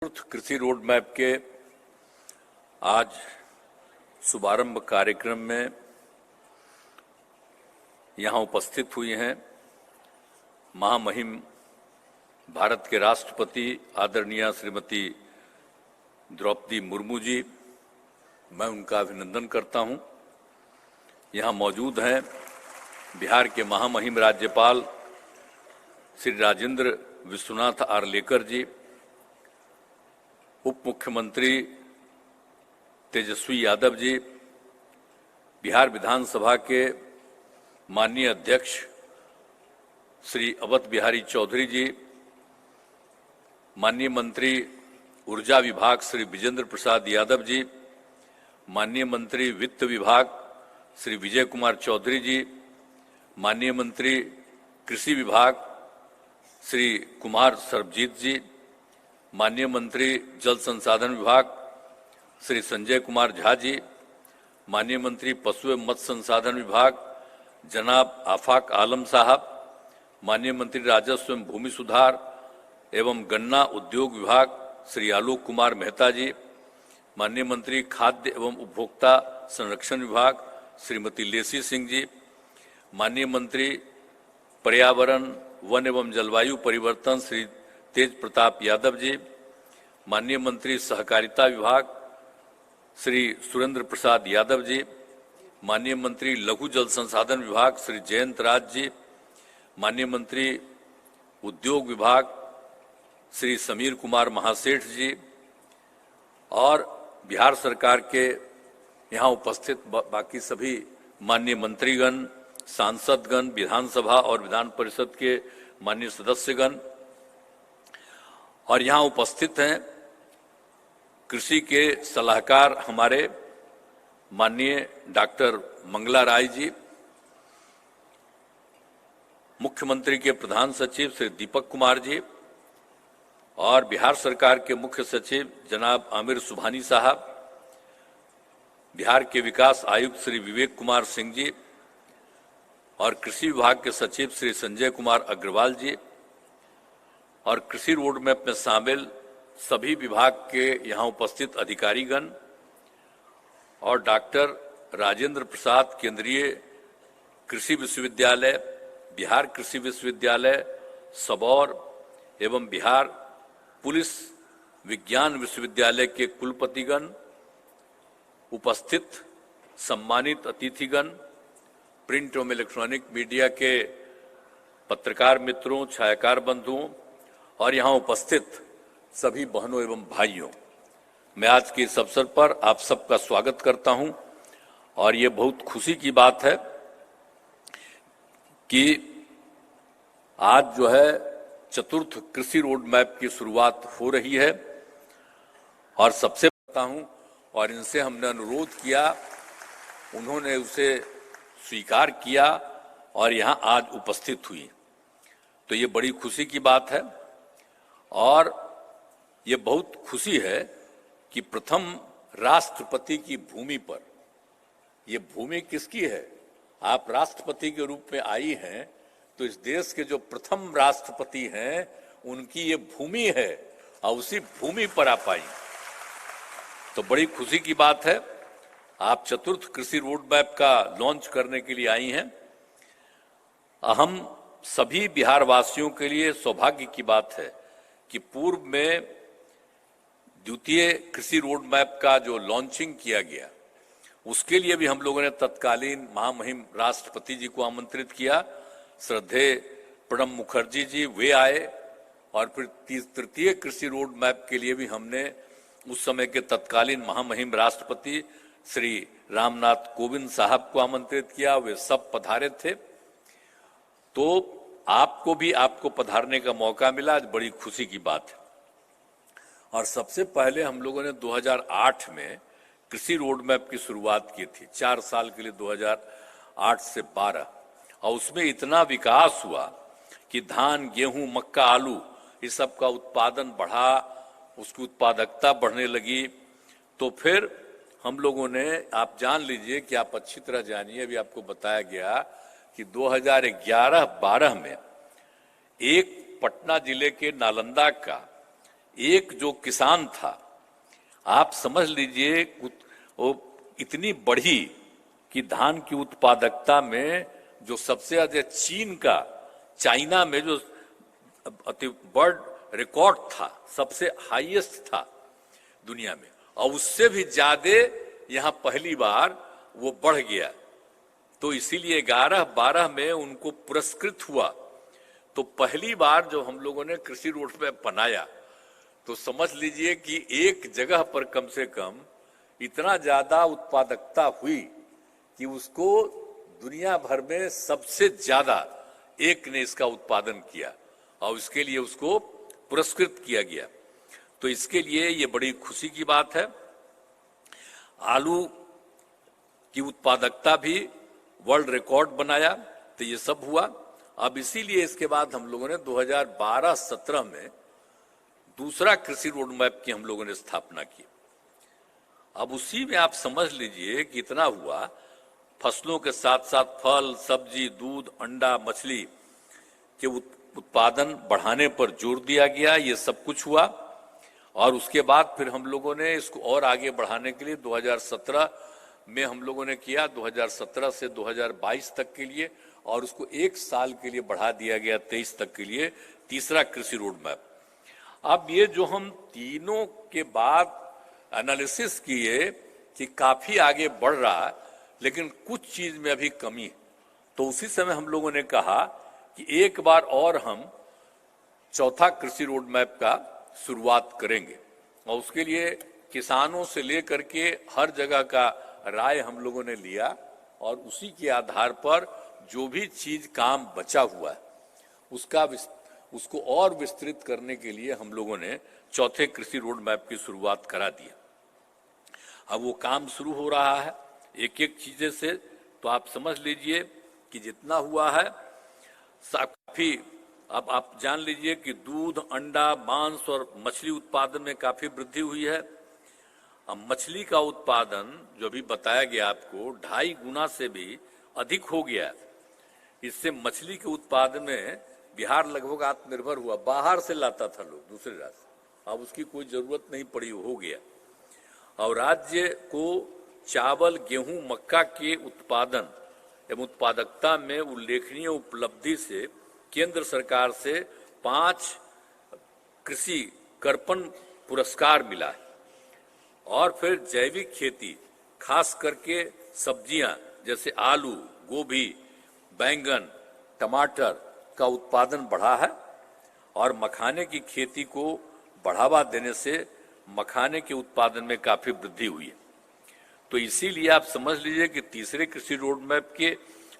कृषि road map के आज शुभारंभ कार्यक्रम में यहाँ उपस्थित हुई हैं महामहिम भारत के राष्ट्रपति आदरणीय श्रीमती द्रौपदी मुर्मू जी। मैं उनका अभिनंदन करता हूँ। यहाँ मौजूद हैं बिहार के महामहिम राज्यपाल श्री राजेंद्र विश्वनाथ आर्लेकर जी, उप मुख्यमंत्री तेजस्वी यादव जी, बिहार विधानसभा के माननीय अध्यक्ष श्री अवध बिहारी चौधरी जी, माननीय मंत्री ऊर्जा विभाग श्री विजेंद्र प्रसाद यादव जी, माननीय मंत्री वित्त विभाग श्री विजय कुमार चौधरी जी, माननीय मंत्री कृषि विभाग श्री कुमार सरबजीत जी, माननीय मंत्री जल संसाधन विभाग श्री संजय कुमार झा जी, माननीय मंत्री पशु एवं मत्स्य संसाधन विभाग जनाब आफाक आलम साहब, माननीय मंत्री राजस्व एवं भूमि सुधार एवं गन्ना उद्योग विभाग श्री आलोक कुमार मेहता जी, माननीय मंत्री खाद्य एवं उपभोक्ता संरक्षण विभाग श्रीमती लेसी सिंह जी, माननीय मंत्री पर्यावरण वन एवं जलवायु परिवर्तन श्री तेज प्रताप यादव जी, माननीय मंत्री सहकारिता विभाग श्री सुरेंद्र प्रसाद यादव जी, माननीय मंत्री लघु जल संसाधन विभाग श्री जयंत राज जी, माननीय मंत्री उद्योग विभाग श्री समीर कुमार महासेठ जी और बिहार सरकार के यहाँ उपस्थित बाकी सभी माननीय मंत्रीगण, सांसदगण, विधानसभा और विधान परिषद के माननीय सदस्यगण और यहाँ उपस्थित हैं कृषि के सलाहकार हमारे माननीय डॉक्टर मंगला राय जी, मुख्यमंत्री के प्रधान सचिव श्री दीपक कुमार जी और बिहार सरकार के मुख्य सचिव जनाब आमिर सुबहानी साहब, बिहार के विकास आयुक्त श्री विवेक कुमार सिंह जी और कृषि विभाग के सचिव श्री संजय कुमार अग्रवाल जी और कृषि रोड मैप में शामिल सभी विभाग के यहाँ उपस्थित अधिकारीगण और डॉक्टर राजेंद्र प्रसाद केंद्रीय कृषि विश्वविद्यालय, बिहार कृषि विश्वविद्यालय सबौर एवं बिहार पुलिस विज्ञान विश्वविद्यालय के कुलपतिगण, उपस्थित सम्मानित अतिथिगण, प्रिंट एवं इलेक्ट्रॉनिक मीडिया के पत्रकार मित्रों, छायाकार बंधुओं और यहाँ उपस्थित सभी बहनों एवं भाइयों, मैं आज के इस अवसर पर आप सबका स्वागत करता हूं और ये बहुत खुशी की बात है कि आज जो है चतुर्थ कृषि रोड मैप की शुरुआत हो रही है और सबसे बताता हूं और इनसे हमने अनुरोध किया, उन्होंने उसे स्वीकार किया और यहां आज उपस्थित हुई, तो ये बड़ी खुशी की बात है। और ये बहुत खुशी है कि प्रथम राष्ट्रपति की भूमि पर, ये भूमि किसकी है? आप राष्ट्रपति के रूप में आई हैं तो इस देश के जो प्रथम राष्ट्रपति हैं उनकी ये भूमि है और उसी भूमि पर आप आई, तो बड़ी खुशी की बात है। आप चतुर्थ कृषि रोड मैप का लॉन्च करने के लिए आई हैं। हम सभी बिहार वासियों के लिए सौभाग्य की बात है कि पूर्व में द्वितीय कृषि रोड मैप का जो लॉन्चिंग किया गया उसके लिए भी हम लोगों ने तत्कालीन महामहिम राष्ट्रपति जी को आमंत्रित किया। श्रद्धेय प्रणब मुखर्जी जी वे आए और फिर तृतीय कृषि रोड मैप के लिए भी हमने उस समय के तत्कालीन महामहिम राष्ट्रपति श्री रामनाथ कोविंद साहब को आमंत्रित किया, वे सब पधारे थे, तो आपको भी आपको पधारने का मौका मिला, आज बड़ी खुशी की बात है। और सबसे पहले हम लोगों ने 2008 में कृषि रोड मैप की शुरुआत की थी, 4 साल के लिए 2008 से 12, और उसमें इतना विकास हुआ कि धान, गेहूं, मक्का, आलू इस सब का उत्पादन बढ़ा, उसकी उत्पादकता बढ़ने लगी। तो फिर हम लोगों ने, आप जान लीजिए कि आप अच्छी तरह जानिए, अभी आपको बताया गया कि 2011-12 में एक पटना जिले के नालंदा का एक जो किसान था, आप समझ लीजिए वो इतनी बढ़ी कि धान की उत्पादकता में जो सबसे ज्यादा चीन का, चाइना में जो अति बड़ रिकॉर्ड था, सबसे हाईएस्ट था दुनिया में, और उससे भी ज्यादा यहां पहली बार वो बढ़ गया। तो इसीलिए 11-12 में उनको पुरस्कृत हुआ। तो पहली बार जब हम लोगों ने कृषि रोड मैप बनाया तो समझ लीजिए कि एक जगह पर कम से कम इतना ज्यादा उत्पादकता हुई कि उसको दुनिया भर में सबसे ज्यादा एक ने इसका उत्पादन किया और इसके लिए उसको पुरस्कृत किया गया। तो इसके लिए ये बड़ी खुशी की बात है। आलू की उत्पादकता भी वर्ल्ड रिकॉर्ड बनाया, तो ये सब हुआ। अब इसीलिए इसके बाद हम लोगों ने 2012-17 में दूसरा कृषि रोड मैप की हम लोगों ने स्थापना की। अब उसी में आप समझ लीजिए कि इतना हुआ, फसलों के साथ साथ फल, सब्जी, दूध, अंडा, मछली के उत्पादन बढ़ाने पर जोर दिया गया। ये सब कुछ हुआ और उसके बाद फिर हम लोगों ने इसको और आगे बढ़ाने के लिए 2017 में हम लोगों ने किया, 2017 से 2022 तक के लिए, और उसको एक साल के लिए बढ़ा दिया गया 23 तक के लिए, तीसरा कृषि रोड मैप। अब ये जो हम तीनों के बाद एनालिसिस किए कि काफी आगे बढ़ रहा है, लेकिन कुछ चीज में अभी कमी है, तो उसी समय हम लोगों ने कहा कि एक बार और हम चौथा कृषि रोड मैप का शुरुआत करेंगे। और उसके लिए किसानों से लेकर के हर जगह का राय हम लोगों ने लिया और उसी के आधार पर जो भी चीज काम बचा हुआ है उसको और विस्तृत करने के लिए हम लोगों ने चौथे कृषि रोड मैप की शुरुआत करा दी। अब वो काम शुरू हो रहा है एक एक चीजें से, तो आप समझ लीजिए कि जितना हुआ है काफी। अब आप जान लीजिए कि दूध, अंडा, मांस और मछली उत्पादन में काफी वृद्धि हुई है। अब मछली का उत्पादन जो भी बताया गया आपको 2.5 गुना से भी अधिक हो गया। इससे मछली के उत्पादन में बिहार लगभग आत्मनिर्भर हुआ। बाहर से लाता था लोग दूसरे राज्य से, अब उसकी कोई जरूरत नहीं पड़ी, हो गया। और राज्य को चावल, गेहूं, मक्का के उत्पादन एवं उत्पादकता में उल्लेखनीय उपलब्धि से केंद्र सरकार से 5 कृषि कर्पण पुरस्कार मिला है। और फिर जैविक खेती, खास करके सब्जियां जैसे आलू, गोभी, बैंगन, टमाटर का उत्पादन बढ़ा है। और मखाने की खेती को बढ़ावा देने से मखाने के उत्पादन में काफी वृद्धि हुई है। तो इसीलिए आप समझ लीजिए कि तीसरे कृषि रोड मैप के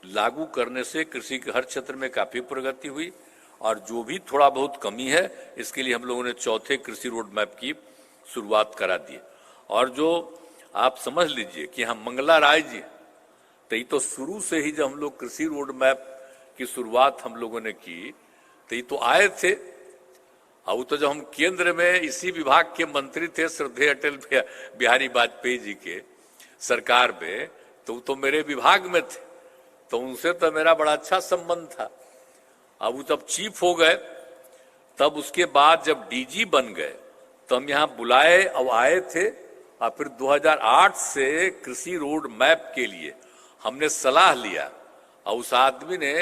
लागू करने से कृषि के हर क्षेत्र में काफी प्रगति हुई। और जो भी थोड़ा बहुत कमी है, इसके लिए हम लोगों ने चौथे कृषि रोड मैप की शुरुआत करा दी। और जो आप समझ लीजिए कि हम मंगला राय जी, तो ये तो शुरू से ही जब हम लोग कृषि रोड मैप की शुरुआत हम लोगों ने की, तो ये तो आए थे। और तो जब हम केंद्र में इसी विभाग के मंत्री थे, श्रद्धेय अटल बिहारी वाजपेयी जी के सरकार में, तो मेरे विभाग में थे, तो उनसे तो मेरा बड़ा अच्छा संबंध था। अब वो जब चीफ हो गए, तब उसके बाद जब डीजी बन गए, तो हम यहाँ बुलाए और आए थे। और फिर 2008 से कृषि रोड मैप के लिए हमने सलाह लिया और उस आदमी ने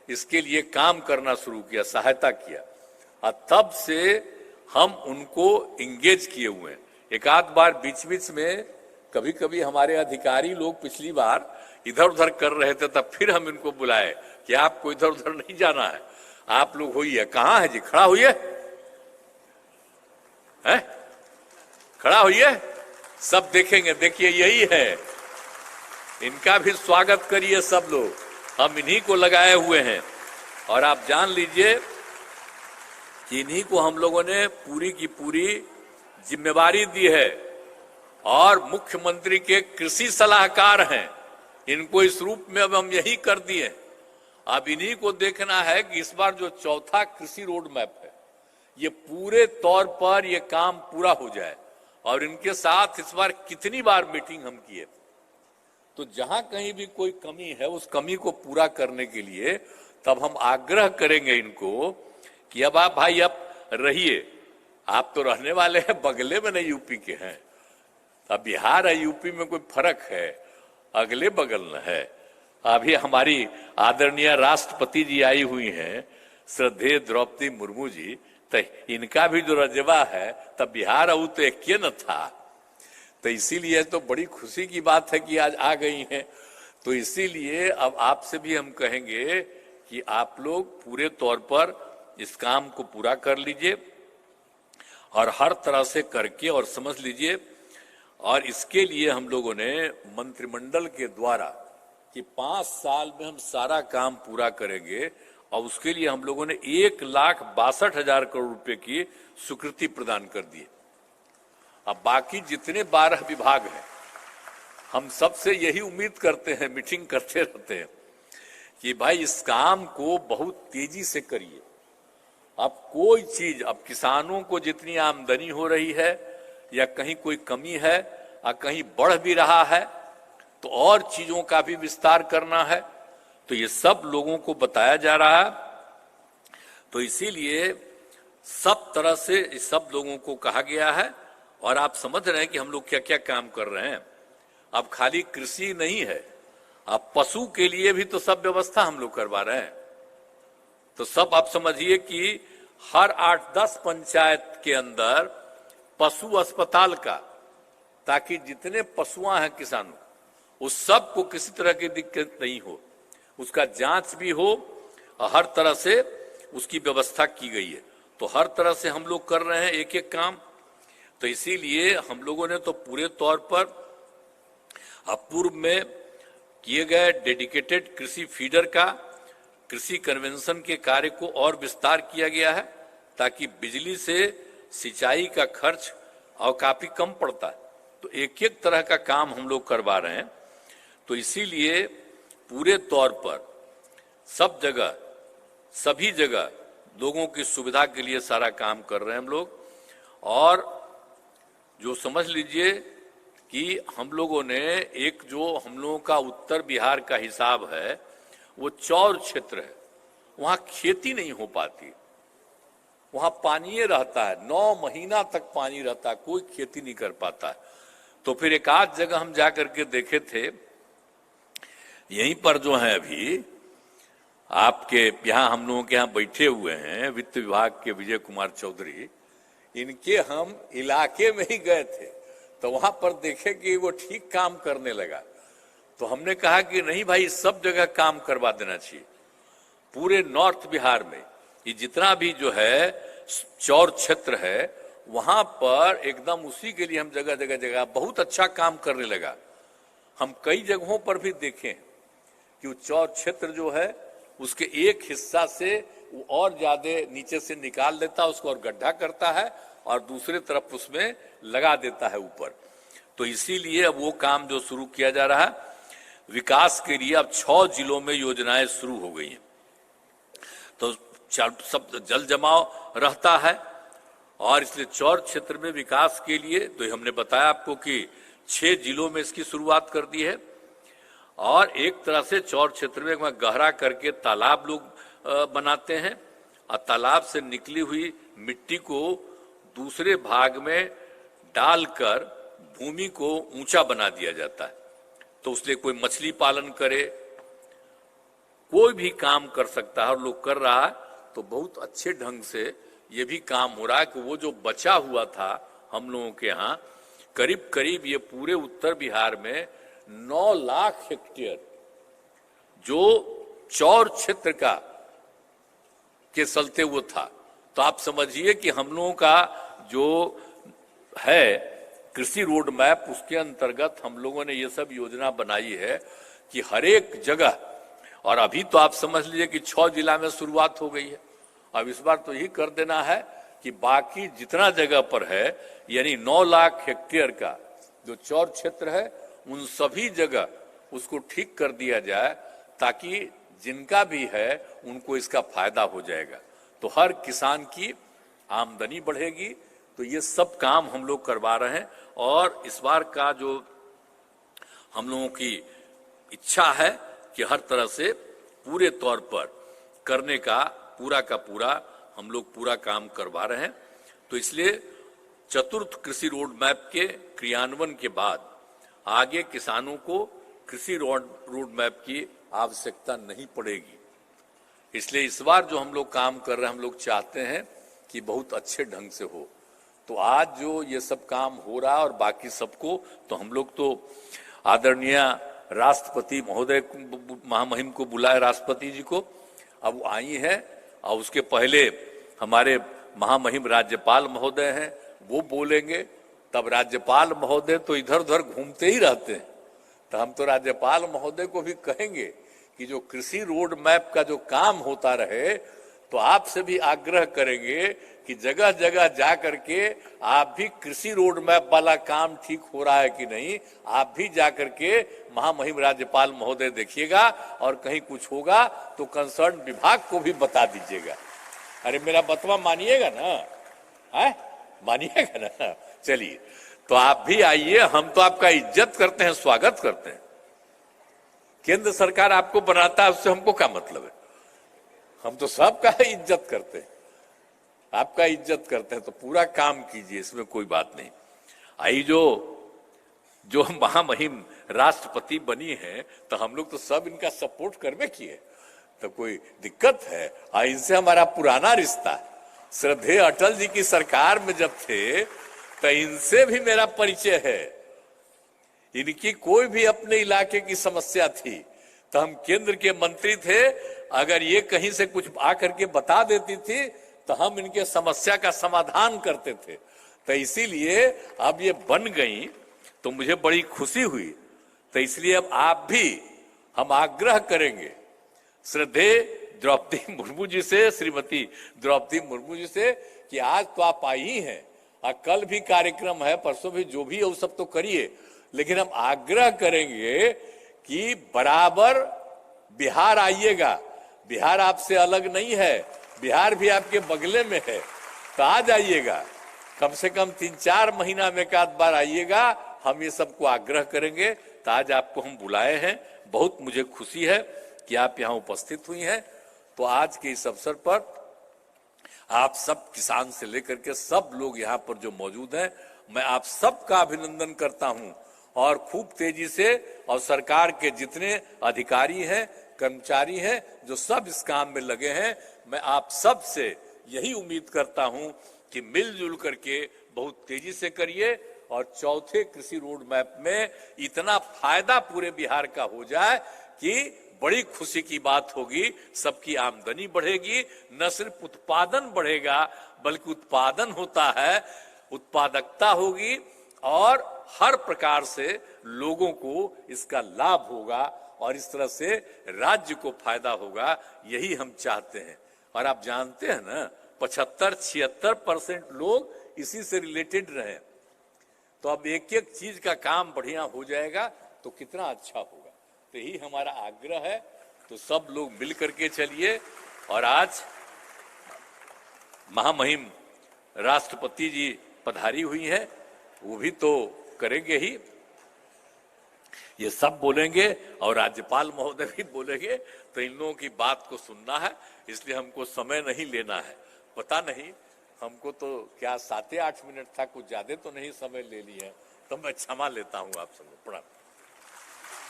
इसके लिए काम करना शुरू किया, सहायता किया। और तब से हम उनको इंगेज किए हुए हैं। एक आध बार बीच बीच में कभी कभी हमारे अधिकारी लोग पिछली बार इधर उधर कर रहे थे, तब फिर हम इनको बुलाए कि आपको इधर उधर नहीं जाना है, आप लोग होइए। कहाँ है जी? खड़ा होइए, है खड़ा होइए, सब देखेंगे। देखिए यही है, इनका भी स्वागत करिए सब लोग, हम इन्हीं को लगाए हुए हैं। और आप जान लीजिए कि इन्हीं को हम लोगों ने पूरी की पूरी जिम्मेवारी दी है और मुख्यमंत्री के कृषि सलाहकार हैं। इनको इस रूप में अब हम यही कर दिए। अब इन्हीं को देखना है कि इस बार जो चौथा कृषि रोड मैप है, ये पूरे तौर पर ये काम पूरा हो जाए। और इनके साथ इस बार कितनी बार मीटिंग हम किए, तो जहां कहीं भी कोई कमी है, उस कमी को पूरा करने के लिए तब हम आग्रह करेंगे इनको कि अब आप भाई अब रहिए, आप तो रहने वाले हैं बगले में, नहीं यूपी के हैं। अब बिहार है यूपी में कोई फर्क है? अगले बगल में है। अभी हमारी आदरणीय राष्ट्रपति जी आई हुई हैं, श्रद्धेय द्रौपदी मुर्मू जी, तो इनका भी जो रजवा है तब बिहार और तो एक न था। तो इसीलिए तो बड़ी खुशी की बात है कि आज आ गई हैं। तो इसीलिए अब आपसे भी हम कहेंगे कि आप लोग पूरे तौर पर इस काम को पूरा कर लीजिए और हर तरह से करके और समझ लीजिए। और इसके लिए हम लोगों ने मंत्रिमंडल के द्वारा कि 5 साल में हम सारा काम पूरा करेंगे और उसके लिए हम लोगों ने 1,62,000 करोड़ रुपए की स्वीकृति प्रदान कर दी। अब बाकी जितने 12 विभाग हैं, हम सबसे यही उम्मीद करते हैं, मीटिंग करते रहते हैं कि भाई इस काम को बहुत तेजी से करिए। अब कोई चीज, अब किसानों को जितनी आमदनी हो रही है या कहीं कोई कमी है और कहीं बढ़ भी रहा है तो और चीजों का भी विस्तार करना है, तो ये सब लोगों को बताया जा रहा है। तो इसीलिए सब तरह से इस सब लोगों को कहा गया है और आप समझ रहे हैं कि हम लोग क्या क्या काम कर रहे हैं। अब खाली कृषि नहीं है, अब पशु के लिए भी तो सब व्यवस्था हम लोग करवा रहे हैं। तो सब आप समझिए कि हर 8-10 पंचायत के अंदर पशु अस्पताल का, ताकि जितने पशुआं हैं किसानों, उस सब को किसी तरह की दिक्कत नहीं हो, उसका जांच भी हो और हर तरह से उसकी व्यवस्था की गई है। तो हर तरह से हम लोग कर रहे हैं एक एक काम। तो इसीलिए हम लोगों ने तो पूरे तौर पर पूर्व में किए गए डेडिकेटेड कृषि फीडर का, कृषि कन्वेंशन के कार्य को और विस्तार किया गया है ताकि बिजली से सिंचाई का खर्च और काफी कम पड़ता है। तो एक एक तरह का काम हम लोग करवा रहे हैं। तो इसीलिए पूरे तौर पर सब जगह, सभी जगह लोगों की सुविधा के लिए सारा काम कर रहे हैं हम लोग। और जो समझ लीजिए कि हम लोगों ने एक जो हम लोगों का उत्तर बिहार का हिसाब है, वो चौर क्षेत्र है, वहां खेती नहीं हो पाती, वहां पानी रहता है, 9 महीना तक पानी रहता है, कोई खेती नहीं कर पाता है। तो फिर एक आध जगह हम जाकर के देखे थे, यहीं पर जो है अभी आपके यहाँ हम लोगों के यहाँ बैठे हुए हैं वित्त विभाग के विजय कुमार चौधरी, इनके हम इलाके में ही गए थे तो वहां पर देखे कि वो ठीक काम करने लगा। तो हमने कहा कि नहीं भाई, सब जगह काम करवा देना चाहिए। पूरे नॉर्थ बिहार में ये जितना भी जो है चौर क्षेत्र है, वहां पर एकदम उसी के लिए हम जगह जगह जगह बहुत अच्छा काम करने लगा। हम कई जगहों पर भी देखें कि वो चौर क्षेत्र जो है उसके एक हिस्सा से वो और ज्यादा नीचे से निकाल देता है, उसको और गड्ढा करता है और दूसरे तरफ उसमें लगा देता है ऊपर। तो इसीलिए अब वो काम जो शुरू किया जा रहा है विकास के लिए, अब 6 जिलों में योजनाएं शुरू हो गई हैं। तो सब जल जमाव रहता है और इसलिए चौर क्षेत्र में विकास के लिए तो हमने बताया आपको कि 6 जिलों में इसकी शुरुआत कर दी है। और एक तरह से चौर क्षेत्र में गहरा करके तालाब लोग बनाते हैं और तालाब से निकली हुई मिट्टी को दूसरे भाग में डालकर भूमि को ऊंचा बना दिया जाता है। तो उसलिए कोई मछली पालन करे, कोई भी काम कर सकता है और लोग कर रहा है। तो बहुत अच्छे ढंग से ये भी काम हो रहा है कि वो जो बचा हुआ था हम लोगों के यहाँ, करीब करीब ये पूरे उत्तर बिहार में 9 लाख हेक्टेयर जो चौर क्षेत्र का के चलते वो था। तो आप समझिए कि हम लोगों का जो है कृषि रोड मैप, उसके अंतर्गत हम लोगों ने ये सब योजना बनाई है कि हर एक जगह, और अभी तो आप समझ लीजिए कि 6 जिला में शुरुआत हो गई है। अब इस बार तो यही कर देना है कि बाकी जितना जगह पर है, यानी 9 लाख हेक्टेयर का जो चौर क्षेत्र है, उन सभी जगह उसको ठीक कर दिया जाए ताकि जिनका भी है उनको इसका फायदा हो जाएगा। तो हर किसान की आमदनी बढ़ेगी। तो ये सब काम हम लोग करवा रहे हैं और इस बार का जो हम लोगों की इच्छा है कि हर तरह से पूरे तौर पर करने का पूरा हम लोग पूरा काम करवा रहे हैं। तो तो इसलिए चतुर्थ कृषि रोड मैप के क्रियान्वयन के बाद आगे किसानों को कृषि रोड मैप की आवश्यकता नहीं पड़ेगी। इसलिए इस बार जो हम लोग काम कर रहे हैं, हम लोग चाहते हैं कि बहुत अच्छे ढंग से हो। तो आज जो ये सब काम हो रहा है और बाकी सबको, तो हम लोग तो आदरणीय राष्ट्रपति महोदय महामहिम को बुलाए, राष्ट्रपति जी को, अब वो आई है, और उसके पहले हमारे महामहिम राज्यपाल महोदय हैं, वो बोलेंगे। तब राज्यपाल महोदय तो इधर उधर घूमते ही रहते हैं, तो हम तो राज्यपाल महोदय को भी कहेंगे कि जो कृषि रोड मैप का जो काम होता रहे, तो आपसे भी आग्रह करेंगे कि जगह जगह जा करके आप भी कृषि रोड मैप वाला काम ठीक हो रहा है कि नहीं, आप भी जा करके महामहिम राज्यपाल महोदय देखिएगा, और कहीं कुछ होगा तो कंसर्न विभाग को भी बता दीजिएगा। अरे मेरा बतवा मानिएगा ना, है मानिएगा ना। चलिए, तो आप भी आइए, हम तो आपका इज्जत करते हैं, स्वागत करते हैं। केंद्र सरकार आपको बनाता है, उससे हमको क्या मतलब है? हम तो सबका इज्जत करते हैं, आपका इज्जत करते हैं, तो पूरा काम कीजिए, इसमें कोई बात नहीं। आई जो महामहिम राष्ट्रपति बनी है, तो हम लोग तो सब इनका सपोर्ट करवे किए, तो कोई दिक्कत है? इनसे हमारा पुराना रिश्ता, श्रद्धेय अटल जी की सरकार में जब थे, तो इनसे भी मेरा परिचय है। इनकी कोई भी अपने इलाके की समस्या थी तो हम केंद्र के मंत्री थे, अगर ये कहीं से कुछ आकर के बता देती थी तो हम इनके समस्या का समाधान करते थे। तो इसीलिए अब ये बन गई तो मुझे बड़ी खुशी हुई। तो इसलिए अब आप भी, हम आग्रह करेंगे श्रद्धेय द्रौपदी मुर्मू जी से, श्रीमती द्रौपदी मुर्मू जी से, कि आज तो आप आई हैं और कल भी कार्यक्रम है, परसों भी, जो भी है वो सब तो करिए, लेकिन हम आग्रह करेंगे कि बराबर बिहार आइएगा। बिहार आपसे अलग नहीं है, बिहार भी आपके बगले में है, तो आ जाइएगा, कम से कम 3-4 महीना में एक आध बार आइएगा। हम ये सबको आग्रह करेंगे। तो आज आपको हम बुलाए हैं, बहुत मुझे खुशी है कि आप यहाँ उपस्थित हुई हैं। तो आज के इस अवसर पर आप सब, किसान से लेकर के सब लोग यहाँ पर जो मौजूद हैं, मैं आप सबका अभिनंदन करता हूं, और खूब तेजी से, और सरकार के जितने अधिकारी हैं, कर्मचारी हैं, जो सब इस काम में लगे हैं, मैं आप सब से यही उम्मीद करता हूं कि मिलजुल करके बहुत तेजी से करिए, और चौथे कृषि रोड मैप में इतना फायदा पूरे बिहार का हो जाए कि बड़ी खुशी की बात होगी, सबकी आमदनी बढ़ेगी, न सिर्फ उत्पादन बढ़ेगा बल्कि उत्पादन होता है, उत्पादकता होगी, और हर प्रकार से लोगों को इसका लाभ होगा, और इस तरह से राज्य को फायदा होगा, यही हम चाहते हैं। और आप जानते हैं ना, 75-76% लोग इसी से रिलेटेड रहे, तो अब एक एक चीज का काम बढ़िया हो जाएगा तो कितना अच्छा होगा। तो यही हमारा आग्रह है। तो सब लोग मिल करके चलिए। और आज महामहिम राष्ट्रपति जी पधारी हुई हैं, वो भी तो करेंगे ही, ये सब बोलेंगे, और राज्यपाल महोदय भी बोलेंगे। तो इन लोगों की बात को सुनना है, इसलिए हमको समय नहीं लेना है। पता नहीं, हमको तो क्या 7-8 मिनट था, कुछ ज्यादा तो नहीं समय ले ली है, तो मैं क्षमा लेता हूं आप सबको। प्रणाम।